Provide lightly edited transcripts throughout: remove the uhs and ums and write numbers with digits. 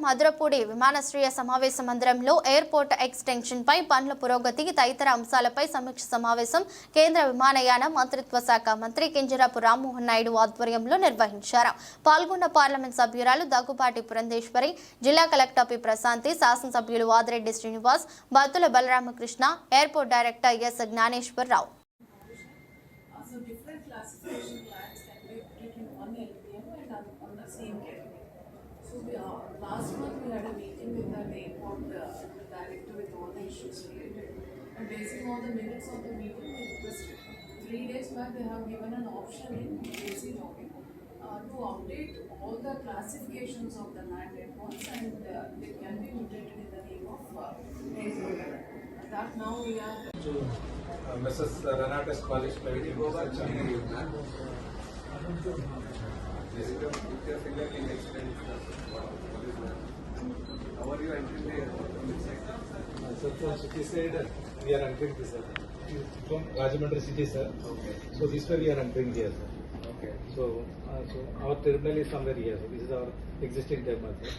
మధురపూడి విమానాశ్రయ సమావేశ మందిరంలో ఎయిర్పోర్ట్ ఎక్స్టెన్షన్ పై పనుల పురోగతి తదితర అంశాలపై సమీక్ష సమావేశం కేంద్ర విమానయాన మంత్రిత్వ శాఖ మంత్రి కింజరాపు రామ్మోహన్ నాయుడు ఆధ్వర్యంలో నిర్వహించారు. పాల్గొన్న పార్లమెంట్ సభ్యురాలు దగ్గుపాటి పురంధేశ్వరి, జిల్లా కలెక్టర్ పి ప్రశాంతి, శాసనసభ్యులు Vadireddy Srinivas, Battula Balaramakrishna, airport director S Gnaneswararao. Last month we had a meeting with the airport director with all the issues related. And based on all the minutes of the meeting, we requested. 3 days back they have given an option in AC login to update all the classifications of the land airports and they can be mutated in the name of airport. That now we are to Mrs. Renatus College Private How are you entering the airport from this side? So from city side, we are entering this sir. From Rajahmundry city, sir. Okay. So this way we are entering here, sir. Okay. So our terminal is somewhere here. So this is our existing terminal, sir.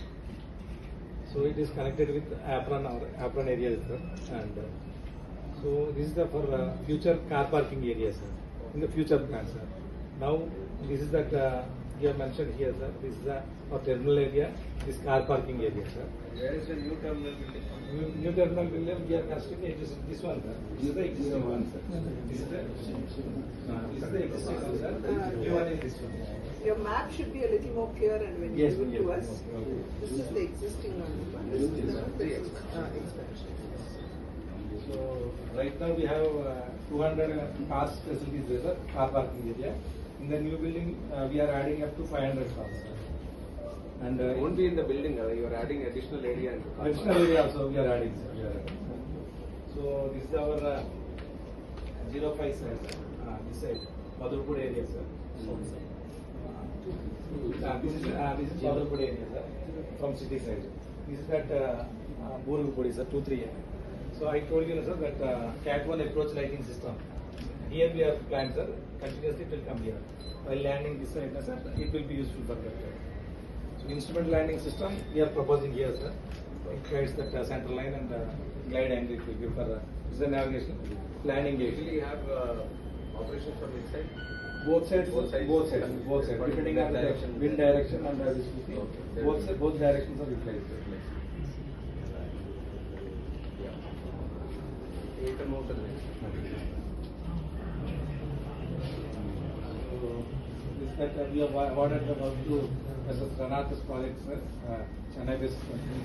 So it is connected with apron, our apron area, sir. And so this is the for future car parking area, sir. In the future plan, sir. Now this is that you have mentioned here, sir. This is our terminal area. This car parking area, sir. Where is the new terminal building? New terminal building we are constructing. It is this one, sir. This is the existing one, sir. This is the existing one, sir. New one is this one. your map should be a little more clear and when you Yes, give it to yes, us. okay. This is the existing one. This is the expansion. So right now we have 200 cars facilities there, sir. Car parking area. In the new building, we are adding up to 500 cars, sir. And Won't be in the building, you are adding additional area. additional area also we are adding, sir. We are adding. So this is our 05 side, sir. This side, Madhurpur area, sir. This is Madhurpur area, sir. From city side. This is that Burugupudi, sir. 2-3. So I told you, sir, that Cat 1 approach lighting system. Here we have planned, sir. Continuously it will come here. While landing this side, sir, it will be useful for that. So instrument landing system we are proposing here, sir. It guides that center line and glide angle it will give for the navigation landing gate. Usually you have operations from inside. Both sides, Both sides? both sides, both sides. But Depending wind on the direction. wind direction and this Okay. both directions are utilized. This that we have awarded the work to Mrs. Renatus College, sir, Chennai based company.